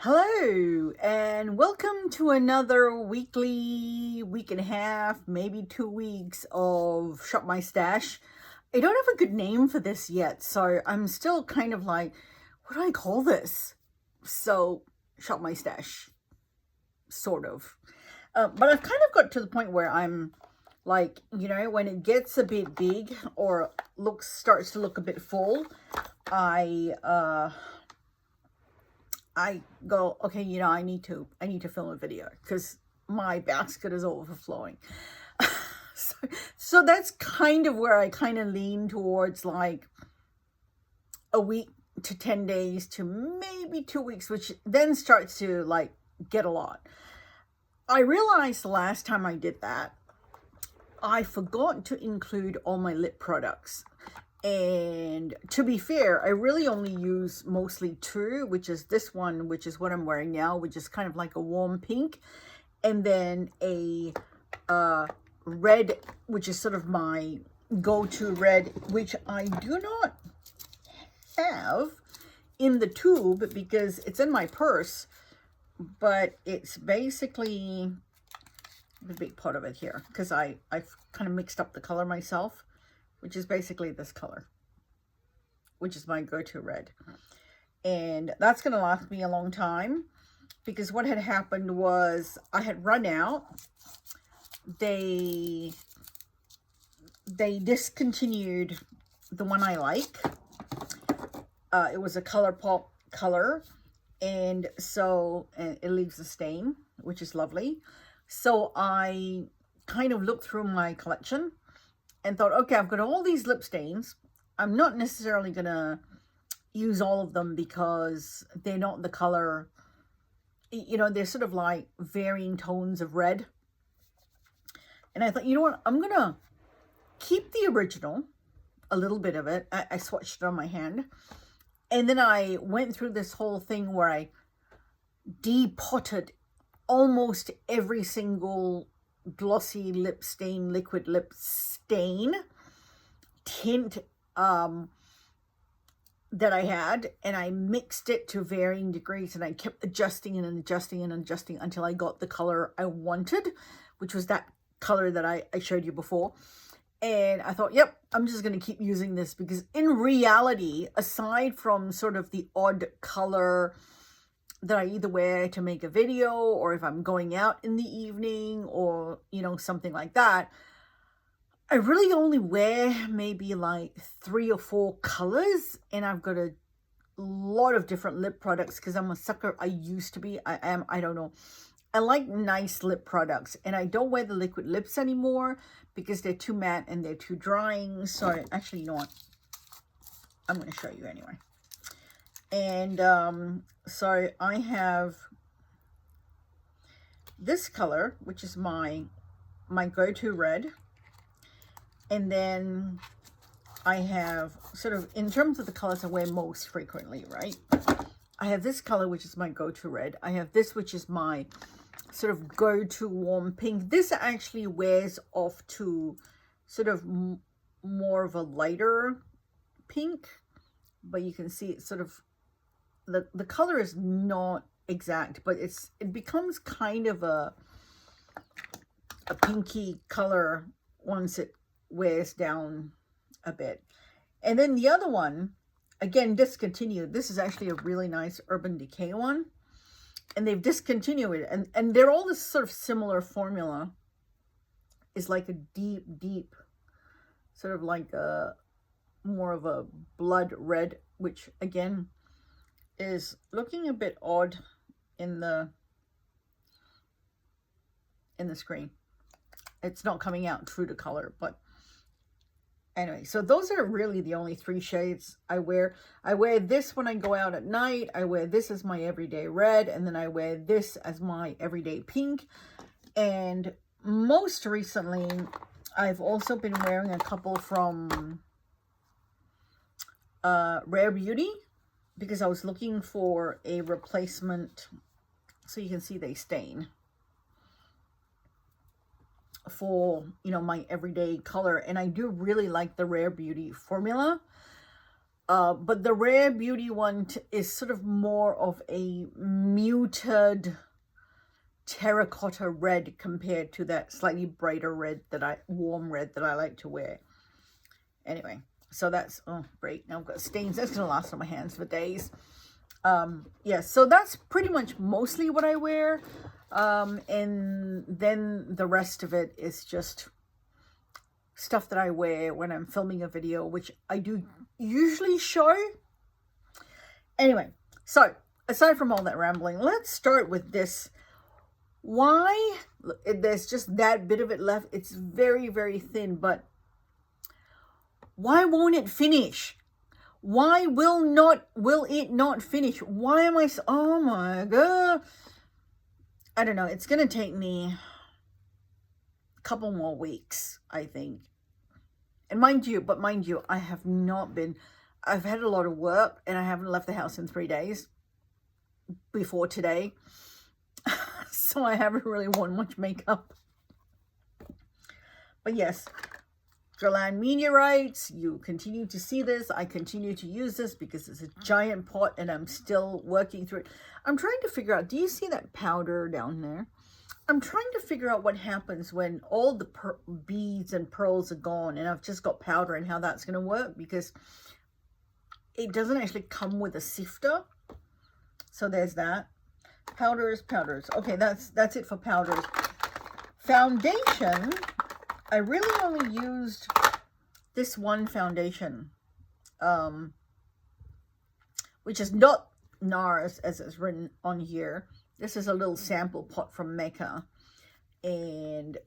Hello and welcome to another weekly, week and a half, maybe 2 weeks of Shop My Stash. I don't have a good name for this yet, so I'm still kind of like, what do I call this? So, Shop My Stash, sort of. But I've kind of got to the point where I'm like, when it gets a bit big or starts to look a bit full, I go, okay, I need to film a video because my basket is overflowing. so that's kind of where I kind of lean towards, like a week to 10 days to maybe 2 weeks, which then starts to like get a lot. I realized the last time I did that, I forgot to include all my lip products. And to be fair, I really only use mostly two, which is this one, which is what I'm wearing now, which is kind of like a warm pink. And then a red, which is sort of my go-to red, which I do not have in the tube because it's in my purse. But it's basically the big part of it here because I've kind of mixed up the color myself, which is basically this color, which is my go-to red. And that's going to last me a long time because what had happened was I had run out. They discontinued the one I like. It was a Colourpop color. And so it leaves a stain, which is lovely. So I kind of looked through my collection and thought, okay, I've got all these lip stains. I'm not necessarily going to use all of them because they're not the color, they're sort of like varying tones of red. And I thought, you know what, I'm going to keep the original, a little bit of it. I swatched it on my hand. And then I went through this whole thing where I depotted almost every single glossy lip stain, liquid lip stain tint that I had, and I mixed it to varying degrees, and I kept adjusting and adjusting and adjusting until I got the color I wanted, which was that color that I showed you before. And I thought, yep, I'm just going to keep using this because in reality, aside from sort of the odd color that I either wear to make a video or if I'm going out in the evening or, something like that, I really only wear maybe like 3 or 4 colors. And I've got a lot of different lip products because I'm a sucker. I used to be, I am, I don't know. I like nice lip products and I don't wear the liquid lips anymore because they're too matte and they're too drying. So actually, you know what? I'm going to show you anyway. And so I have this color, which is my go-to red. And then I have sort of, in terms of the colors I wear most frequently, right? I have this color, which is my go-to red. I have this, which is my sort of go-to warm pink. This actually wears off to sort of more of a lighter pink, but you can see it's sort of, the color is not exact, but it becomes kind of a pinky color once it wears down a bit. And then the other one, again, discontinued. This is actually a really nice Urban Decay one. And they've discontinued it. And they're all this sort of similar formula. Is like a deep, sort of like a more of a blood red, which again is looking a bit odd in the screen. It's not coming out true to color, but anyway, so those are really the only 3 shades I wear. I wear this when I go out at night. I wear this as my everyday red. And then I wear this as my everyday pink. And most recently, I've also been wearing a couple from Rare Beauty because I was looking for a replacement. So you can see they stain. For my everyday color, and I do really like the Rare Beauty formula. But the Rare Beauty one is sort of more of a muted terracotta red compared to that slightly brighter red warm red that I like to wear. Anyway, so that's, oh great, now I've got stains. That's gonna last on my hands for days. Yeah, so that's pretty much mostly what I wear. And then the rest of it is just stuff that I wear when I'm filming a video, which I do usually show. Anyway, so aside from all that rambling, let's start with this. Why? There's just that bit of it left. It's very, very thin, but why won't it finish? Why will it not finish? Why am I so, oh my god. I don't know. It's going to take me a couple more weeks, I think. And mind you, I have not been, I've had a lot of work and I haven't left the house in 3 days before today. So I haven't really worn much makeup. But yes, Guerlain Meteorites, you continue to see this. I continue to use this because it's a giant pot and I'm still working through it. I'm trying to figure out, do you see that powder down there? I'm trying to figure out what happens when all the beads and pearls are gone and I've just got powder, and how that's going to work, because it doesn't actually come with a sifter. So there's that. Powders. Okay, that's it for powders. Foundation, I really only used this one foundation, which is not NARS as it's written on here. This is a little sample pot from Mecca, and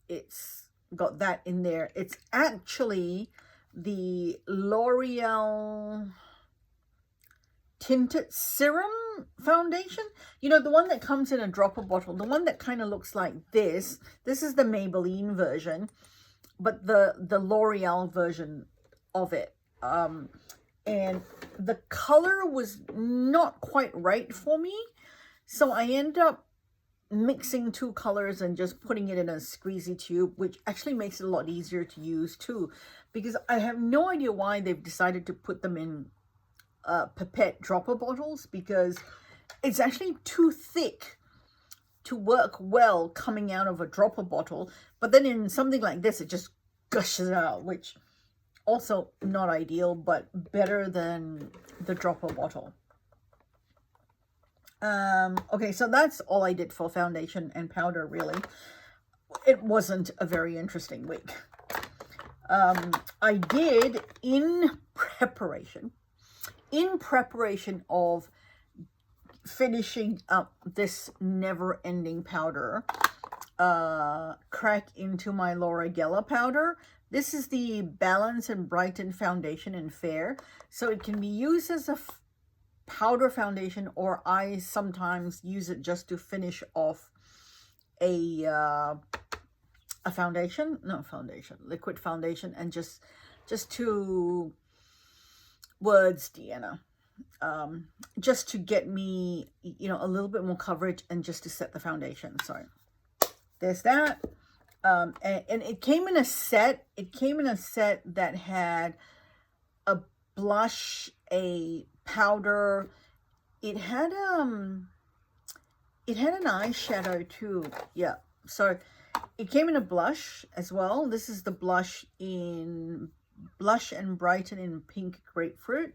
it's got that in there. It's actually the L'Oreal Tinted Serum foundation. You know, the one that comes in a dropper bottle, the one that kind of looks like this. This is the Maybelline version, but the L'Oreal version of it. And the color was not quite right for me. So I end up mixing two colors and just putting it in a squeezy tube, which actually makes it a lot easier to use too, because I have no idea why they've decided to put them in pipette dropper bottles, because it's actually too thick to work well coming out of a dropper bottle. But then in something like this, it just gushes out, which also not ideal, but better than the dropper bottle. Okay, so that's all I did for foundation and powder, really. It wasn't a very interesting week. I did, in preparation of finishing up this never-ending powder, crack into my Laura Geller powder. This is the Balance and Brighten foundation in Fair. So it can be used as a powder foundation, or I sometimes use it just to finish off a liquid foundation, and just to words, Deanna, just to get me, you know, a little bit more coverage and just to set the foundation. So there's that. And it came in a set. It came in a set that had a blush, a powder. It had an eyeshadow too. Yeah. So it came in a blush as well. This is the blush and Brighten in Pink Grapefruit.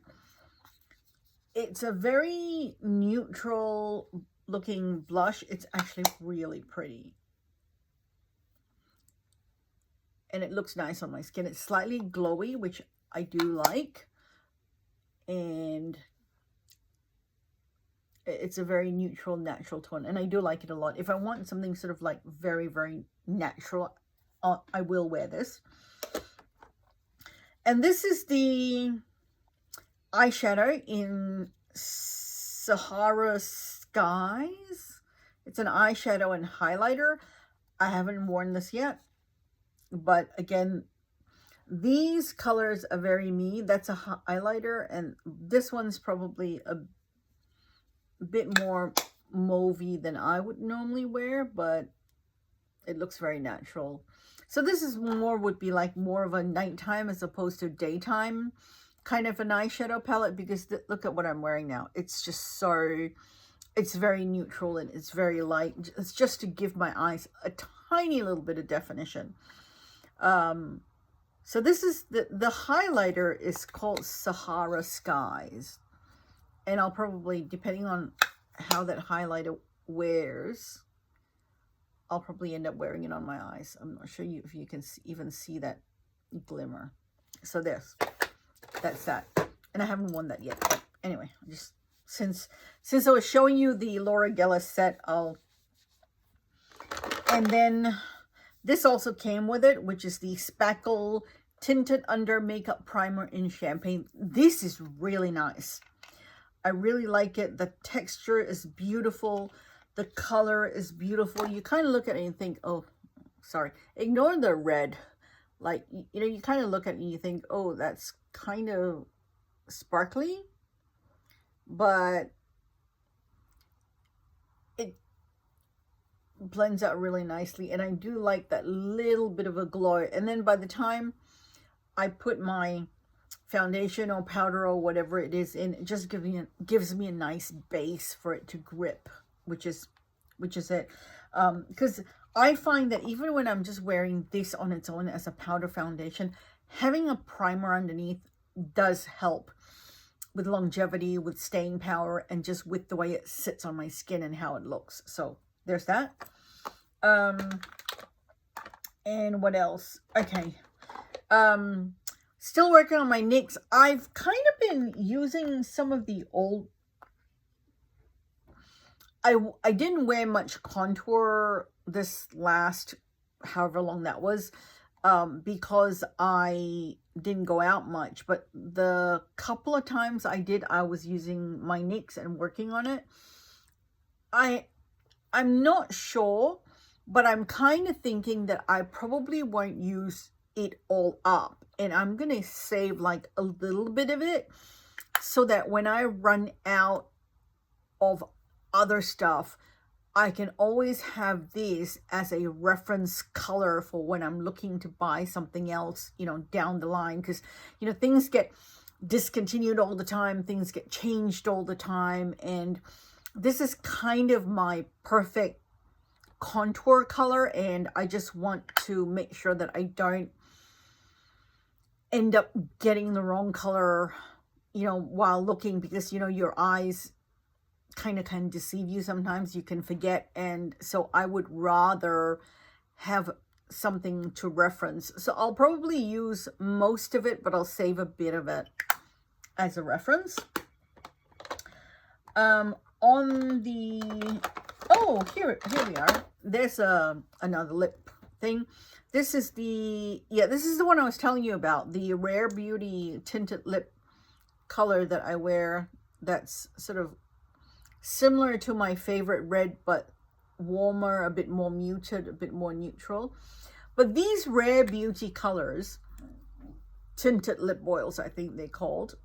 It's a very neutral looking blush. It's actually really pretty. And it looks nice on my skin. It's slightly glowy, which I do like. And it's a very neutral, natural tone. And I do like it a lot. If I want something sort of like very, very natural, I will wear this. And this is the eyeshadow in Sahara Skies. It's an eyeshadow and highlighter. I haven't worn this yet. But again, these colors are very me. That's a highlighter, and this one's probably a bit more mauvey than I would normally wear, but it looks very natural. So this is more, would be like more of a nighttime as opposed to daytime kind of an eyeshadow palette, because look at what I'm wearing now. It's just so, it's very neutral and it's very light. It's just to give my eyes a tiny little bit of definition. So this is the highlighter is called Sahara Skies. And I'll probably, depending on how that highlighter wears, I'll probably end up wearing it on my eyes. I'm not sure if you can even see that glimmer. So that's that. And I haven't worn that yet. But anyway, just since I was showing you the Laura Geller set, and then this also came with it, which is the Spackle Tinted Under Makeup Primer in Champagne. This is really nice. I really like it. The texture is beautiful. The color is beautiful. You kind of look at it and think, oh, sorry, ignore the red. Like, you know, you kind of look at it and you think, oh, that's kind of sparkly. But it blends out really nicely. And I do like that little bit of a glow. And then by the time I put my foundation or powder or whatever it is in, it just gives me a nice base for it to grip, which is it. Because I find that even when I'm just wearing this on its own as a powder foundation, having a primer underneath does help with longevity, with staying power, and just with the way it sits on my skin and how it looks. So there's that. And what else? Okay. Still working on my NYX. I've kind of been using some of the old... I didn't wear much contour this last, however long that was, because I didn't go out much. But the couple of times I did, I was using my NYX and working on it. I'm not sure, but I'm kind of thinking that I probably won't use it all up. And I'm going to save like a little bit of it so that when I run out of other stuff, I can always have this as a reference color for when I'm looking to buy something else, you know, down the line. Because, you know, things get discontinued all the time. Things get changed all the time. And this is kind of my perfect contour color. And I just want to make sure that I don't end up getting the wrong color, you know, while looking, because, you know, your eyes kind of can deceive you sometimes. You can forget. And so I would rather have something to reference. So I'll probably use most of it, but I'll save a bit of it as a reference. On the, oh, here we are. There's another lip thing. This is the, this is the one I was telling you about, the Rare Beauty tinted lip color that I wear. That's sort of similar to my favorite red, but warmer, a bit more muted, a bit more neutral. But these Rare Beauty colors, tinted lip oils, I think they're called,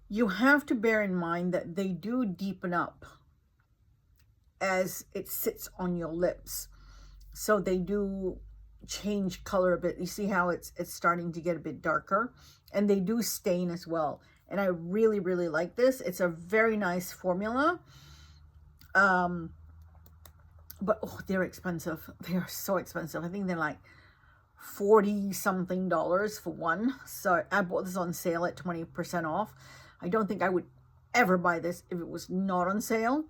you have to bear in mind that they do deepen up as it sits on your lips. So they do change color a bit. You see how it's starting to get a bit darker, and they do stain as well. And I really, really like this. It's a very nice formula. But oh, they're expensive. They are so expensive. I think they're like $40 something for one. So I bought this on sale at 20% off. I don't think I would ever buy this if it was not on sale.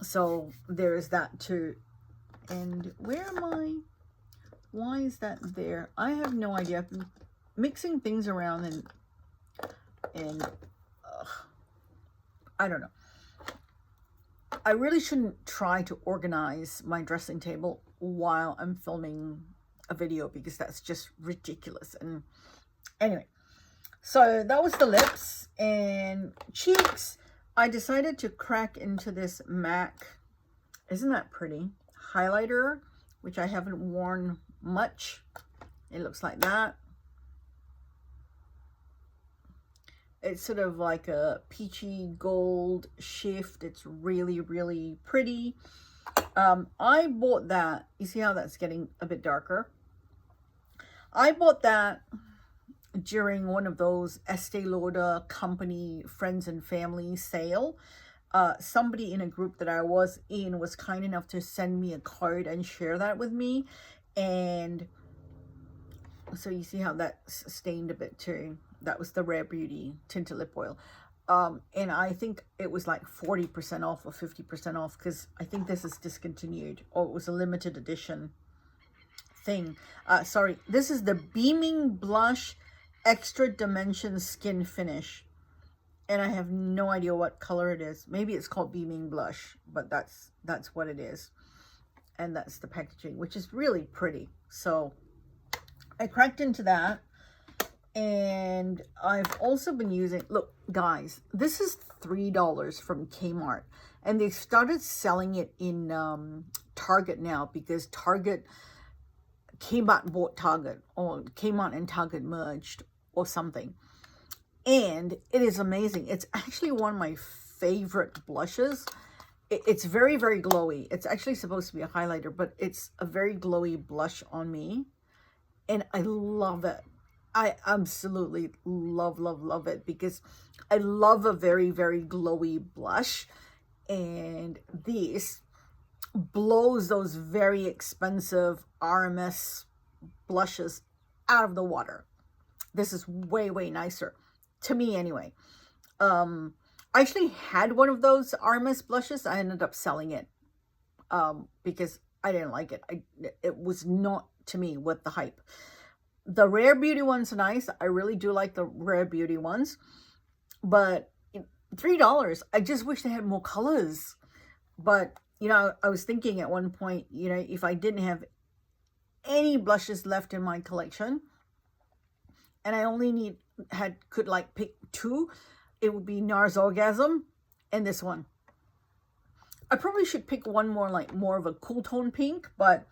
So there's that too. And where am I? Why is that there? I have no idea. I've been mixing things around and I don't know. I really shouldn't try to organize my dressing table while I'm filming a video, because that's just ridiculous. And anyway, so that was the lips. And cheeks, I decided to crack into this MAC, isn't that pretty, highlighter, which I haven't worn much. It looks like that. It's sort of like a peachy gold shift. It's really, really pretty. I bought that. You see how that's getting a bit darker? I bought that during one of those Estee Lauder company friends and family sale. Somebody in a group that I was in was kind enough to send me a card and share that with me. And so you see how that's stained a bit too. That was the Rare Beauty tinted lip oil. And I think it was like 40% off or 50% off, because I think this is discontinued, or it was a limited edition thing. Sorry, this is the Beaming Blush Extra Dimension Skin Finish. And I have no idea what color it is. Maybe it's called Beaming Blush, but that's what it is. And that's the packaging, which is really pretty. So I cracked into that. And I've also been using, look guys, this is $3 from Kmart, and they've started selling it in Target now, because Kmart bought Target, or Kmart and Target merged or something. And it is amazing. It's actually one of my favorite blushes. It's very, very glowy. It's actually supposed to be a highlighter, but it's a very glowy blush on me, and I love it. I absolutely love it, because I love a very, very glowy blush, and this blows those very expensive RMS blushes out of the water. This is way, way nicer, to me anyway. I actually had one of those RMS blushes. I ended up selling it because I didn't like it. It was not, to me, worth the hype. The Rare Beauty ones are nice. I really do like the Rare Beauty ones. But $3, I just wish they had more colors. But, you know, I was thinking at one point, you know, if I didn't have any blushes left in my collection, and I only could like pick two, it would be NARS Orgasm and this one. I probably should pick one more, like more of a cool tone pink, but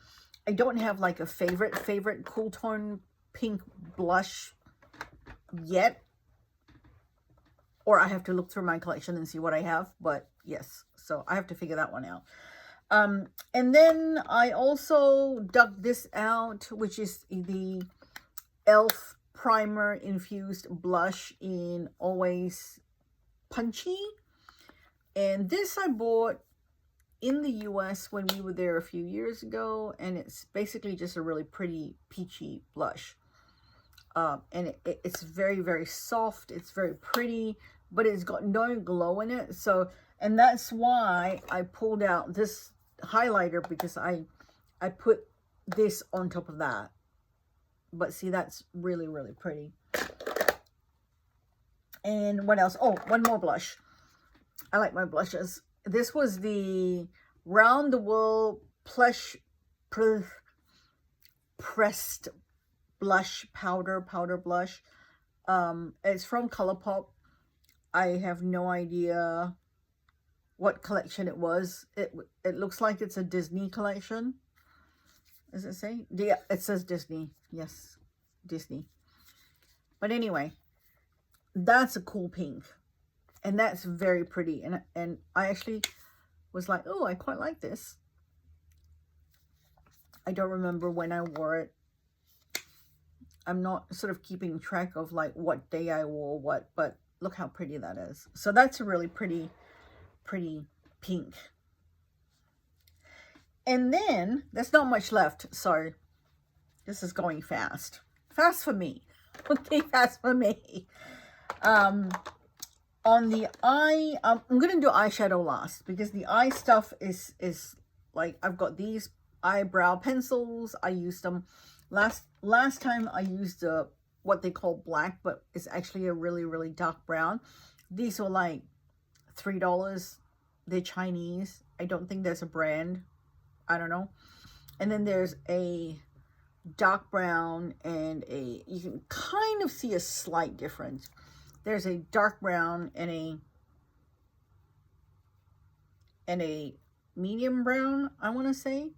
I don't have like a favorite cool tone pink blush yet, or I have to look through my collection and see what I have. But yes, so I have to figure that one out. And then I also dug this out, which is the e.l.f. primer infused blush in Always Punchy, and this I bought in the US when we were there a few years ago, and it's basically just a really pretty peachy blush. And it's very, very soft. It's very pretty, but it's got no glow in it. So, and that's why I pulled out this highlighter, because I put this on top of that. But see, that's really, really pretty. And what else? Oh, one more blush. I like my blushes. This was the Round the World Pressed Blush Powder Blush. It's from Colourpop. I have no idea what collection it was. It looks like it's a Disney collection. Does it say? Yeah, it says Disney. Yes, Disney. But anyway, that's a cool pink, and that's very pretty. And I actually was like, oh, I quite like this. I don't remember when I wore it. I'm not sort of keeping track of like what day I wore what, but look how pretty that is. So that's a really pretty pink. And then there's not much left. So this is going fast. Fast for me. Okay, fast for me. On the eye, I'm going to do eyeshadow last, because the eye stuff is like, I've got these eyebrow pencils. I used them last time. I used what they call black, but it's actually a really, really dark brown. These were like $3. They're Chinese. I don't think there's a brand. I don't know. And then there's a dark brown and you can kind of see a slight difference. There's a dark brown and a medium brown, I want to say.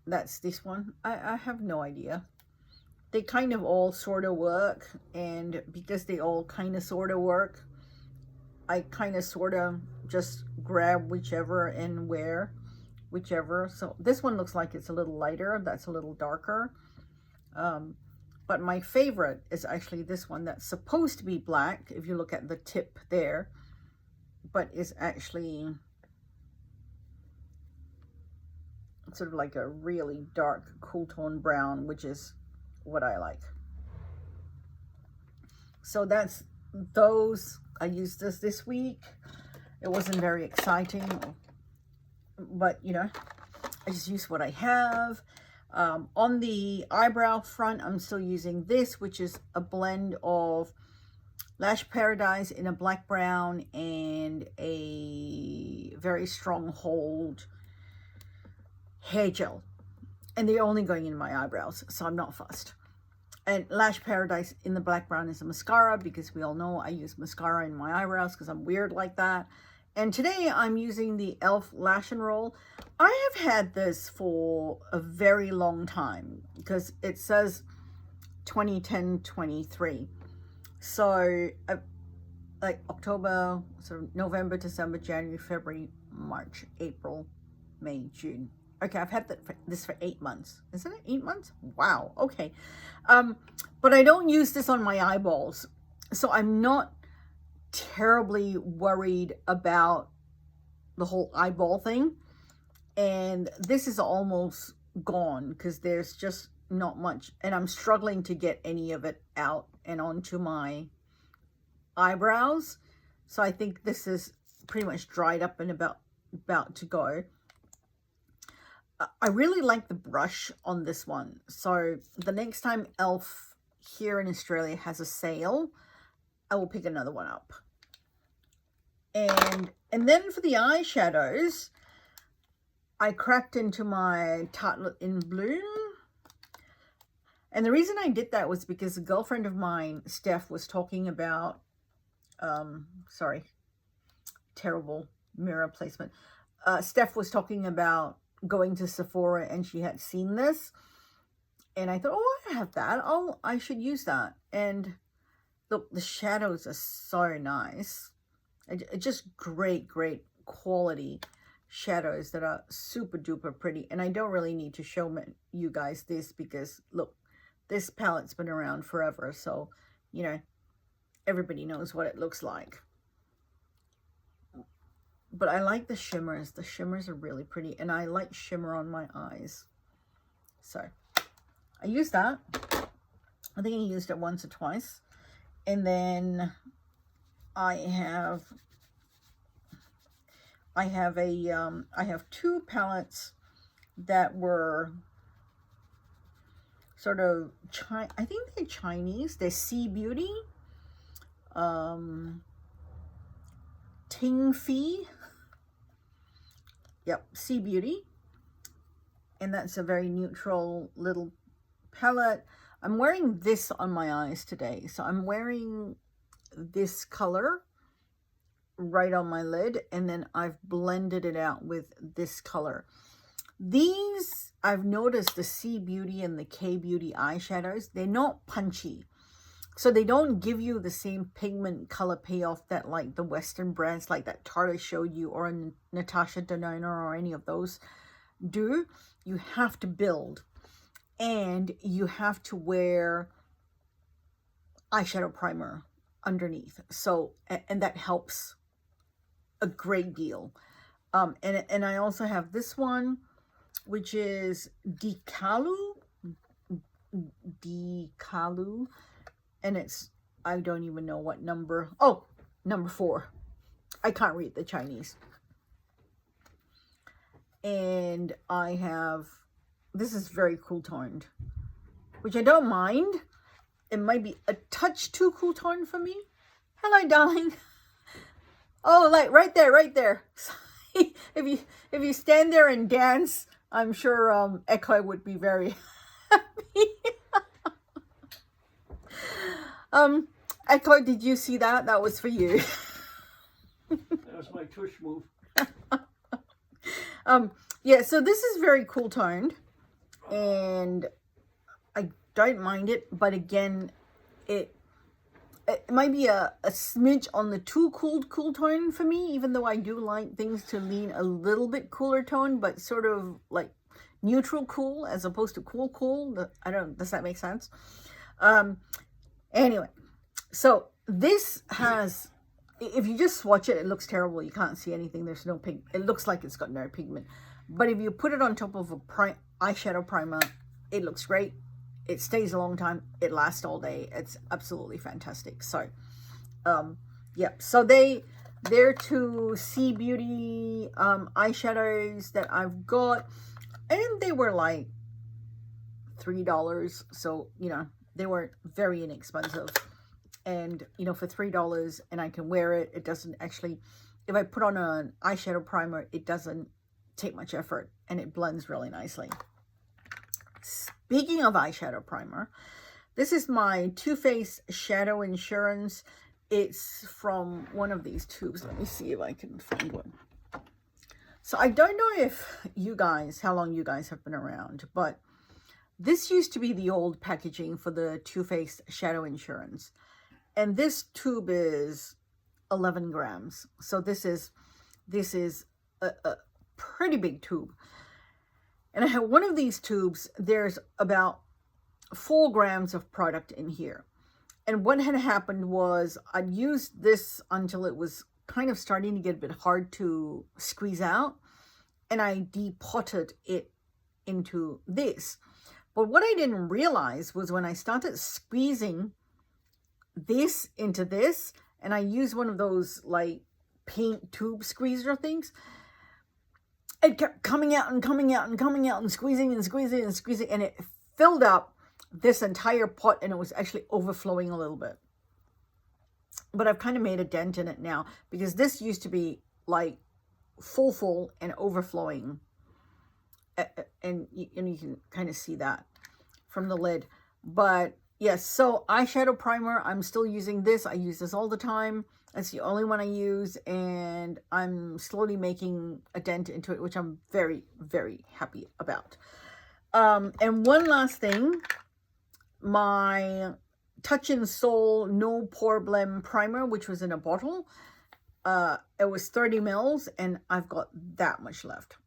That's this one. I have no idea. They kind of all sort of work, and because they all kind of sort of work, I kind of sort of just grab whichever and wear whichever. So this one looks like it's a little lighter. That's a little darker. But my favorite is actually this one that's supposed to be black, if you look at the tip there, but is actually sort of like a really dark cool tone brown, which is what I like. So that's those. I used this week. It wasn't very exciting, but you know, I just use what I have. On the eyebrow front, I'm still using this, which is a blend of Lash Paradise in a black brown and a very strong hold hair gel. And they're only going in my eyebrows, so I'm not fussed. And Lash Paradise in the black brown is a mascara, because we all know I use mascara in my eyebrows because I'm weird like that. And today I'm using the e.l.f. Lash and Roll. I have had this for a very long time because it says 2010-23. So like October, sort of November, December, January, February, March, April, May, June. Okay, I've had this for 8 months. Isn't it 8 months? Wow, okay. But I don't use this on my eyeballs, so I'm not terribly worried about the whole eyeball thing. And this is almost gone because there's just not much, and I'm struggling to get any of it out and onto my eyebrows. So I think this is pretty much dried up and about to go. I really like the brush on this one. So the next time e.l.f. here in Australia has a sale, I will pick another one up. And then for the eyeshadows, I cracked into my Tarte in Bloom. And the reason I did that was because a girlfriend of mine, Steph, was talking about, sorry, terrible mirror placement. Steph was talking about going to Sephora, and she had seen this. And I thought, oh, I have that. Oh, I should use that. And the shadows are so nice. Just great quality shadows that are super duper pretty. And I don't really need to show you guys this because look, this palette's been around forever, so you know, everybody knows what it looks like. But I like the shimmers. The shimmers are really pretty, and I like shimmer on my eyes, so I use that. I think I used it once or twice. And then I have two palettes that were sort of I think they're Chinese. They're Sea Beauty, Ting Fi. Yep, Sea Beauty. And that's a very neutral little palette. I'm wearing this on my eyes today. So I'm wearing this color right on my lid, and then I've blended it out with this color. These, I've noticed the Sea Beauty and the K Beauty eyeshadows, they're not punchy. So they don't give you the same pigment color payoff that like the Western brands like that Tarte showed you, or Natasha Denona, or any of those do. You have to build, and you have to wear eyeshadow primer underneath. So, and that helps a great deal. And I also have this one, which is Decalu, and it's, I don't even know what number. Oh, number 4. I can't read the Chinese. And I have, this is very cool toned, which I don't mind. It might be a touch too cool toned for me. Hello, darling. Oh, like right there. If you stand there and dance, I'm sure Echo would be very happy. Echo, did you see that? That was for you. That was my tush move. Yeah, so this is very cool toned, and I don't mind it, but again, it might be a smidge on the too cool tone for me, even though I do like things to lean a little bit cooler tone, but sort of like neutral cool as opposed to cool. I don't, does that make sense? Anyway, so this has, if you just swatch it, it looks terrible. You can't see anything. There's no pink. It looks like it's got no pigment. But if you put it on top of a eyeshadow primer, it looks great. It stays a long time. It lasts all day. It's absolutely fantastic. So, yeah. So they're two Sea Beauty eyeshadows that I've got. And they were like $3. So, you know, they weren't very inexpensive. And, you know, for $3 and I can wear it, it doesn't actually, if I put on an eyeshadow primer, it doesn't take much effort and it blends really nicely. Speaking of eyeshadow primer, this is my Too Faced Shadow Insurance. It's from one of these tubes. Let me see if I can find one. So I don't know if you guys, how long you guys have been around, but this used to be the old packaging for the Too Faced Shadow Insurance. And this tube is 11 grams. So this is a pretty big tube. And I have one of these tubes. There's about 4 grams of product in here. And what had happened was I'd used this until it was kind of starting to get a bit hard to squeeze out. And I depotted it into this. But what I didn't realize was when I started squeezing this into this, and I used one of those like paint tube squeezer things, it kept coming out and coming out and coming out and squeezing and squeezing and squeezing, and it filled up this entire pot, and it was actually overflowing a little bit. But I've kind of made a dent in it now, because this used to be like full and overflowing, and you can kind of see that from the lid. But yes, so eyeshadow primer, I'm still using this. I use this all the time. That's the only one I use, and I'm slowly making a dent into it, which I'm very, very happy about. And one last thing, my Touch in Soul No Pore Blend Primer, which was in a bottle. It was 30 mils, and I've got that much left.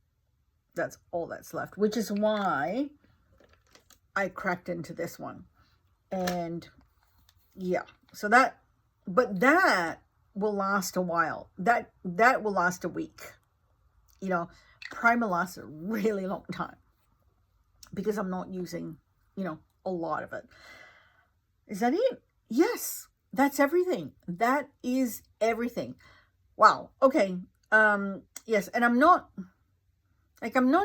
That's all that's left, which is why I cracked into this one. And yeah, so that, but that will last a while. That will last a week. You know, primer lasts a really long time because I'm not using, you know, a lot of it. Is that it? Yes, that's everything. That is everything. Wow. Okay. Yes, and I'm not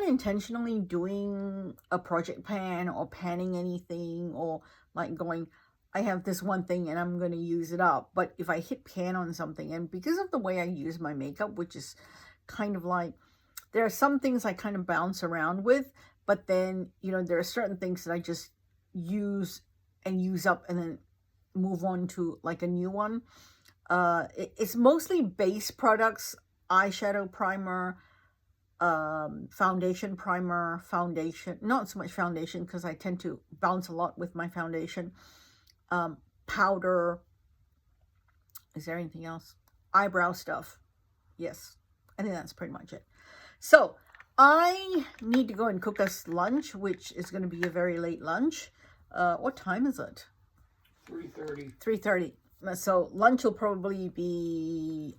intentionally doing a project pan or panning anything, or like going, I have this one thing and I'm going to use it up. But if I hit pan on something, and because of the way I use my makeup, which is kind of like, there are some things I kind of bounce around with, but then, you know, there are certain things that I just use and use up and then move on to like a new one. It's mostly base products, eyeshadow primer, foundation primer, foundation, not so much foundation because I tend to bounce a lot with my foundation, powder. Is there anything else? Eyebrow stuff. Yes, I think that's pretty much it. So I need to go and cook us lunch, which is going to be a very late lunch. What time is it? 3:30. 3:30. So lunch will probably be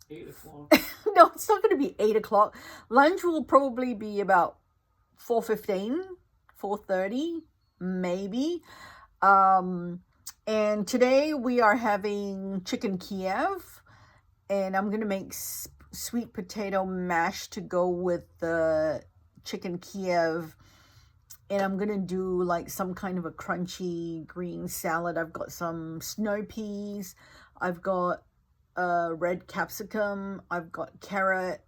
8 o'clock. No, it's not going to be 8 o'clock. Lunch will probably be about 4:15, 4:30, maybe. And today we are having chicken Kiev, and I'm going to make sweet potato mash to go with the chicken Kiev. And I'm going to do like some kind of a crunchy green salad. I've got some snow peas. I've got red capsicum. I've got carrot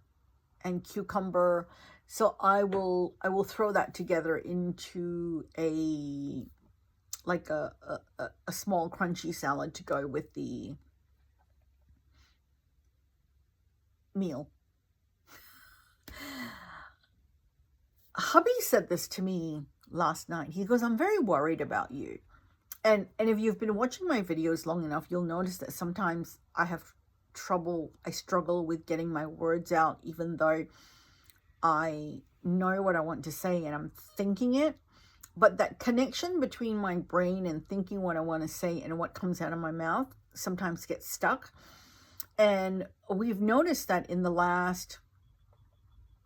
and cucumber. So I will throw that together into a small crunchy salad to go with the meal. Hubby said this to me last night. He goes, I'm very worried about you. And if you've been watching my videos long enough, you'll notice that sometimes I struggle with getting my words out, even though I know what I want to say and I'm thinking it. But that connection between my brain and thinking what I want to say and what comes out of my mouth sometimes gets stuck. And we've noticed that in the last,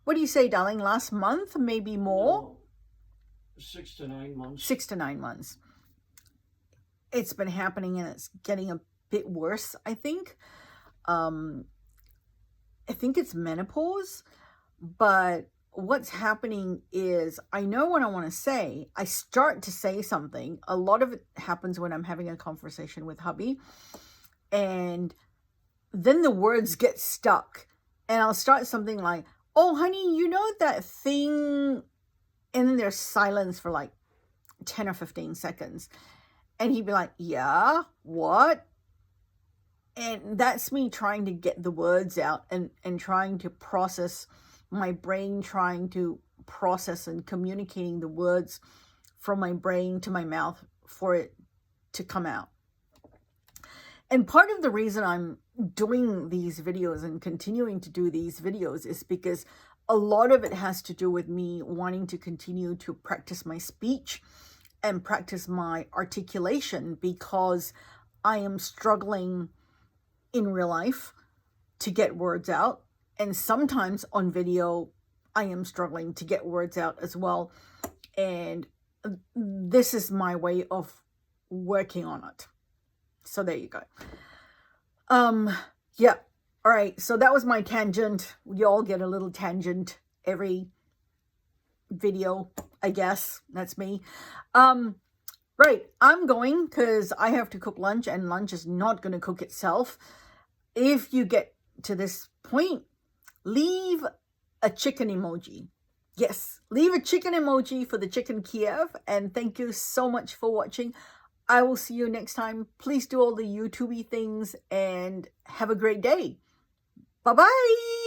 what do you say, darling? Last month, maybe more? No, 6 to 9 months. 6 to 9 months. It's been happening and it's getting a bit worse, I think. I think it's menopause, but what's happening is I know what I want to say. I start to say something. A lot of it happens when I'm having a conversation with hubby, and then the words get stuck, and I'll start something like, oh, honey, you know that thing, and then there's silence for like 10 or 15 seconds. And he'd be like, yeah, what? And that's me trying to get the words out and trying to process, my brain trying to process and communicating the words from my brain to my mouth for it to come out. And part of the reason I'm doing these videos and continuing to do these videos is because a lot of it has to do with me wanting to continue to practice my speech and practice my articulation, because I am struggling in real life to get words out. And sometimes on video, I am struggling to get words out as well. And this is my way of working on it. So there you go. Yeah. All right. So that was my tangent. You all get a little tangent every video, I guess. That's me. Right. I'm going because I have to cook lunch, and lunch is not going to cook itself. If you get to this point, leave a chicken emoji. Yes, leave a chicken emoji for the chicken Kiev. And thank you so much for watching. I will see you next time. Please do all the YouTubey things and have a great day. Bye-bye.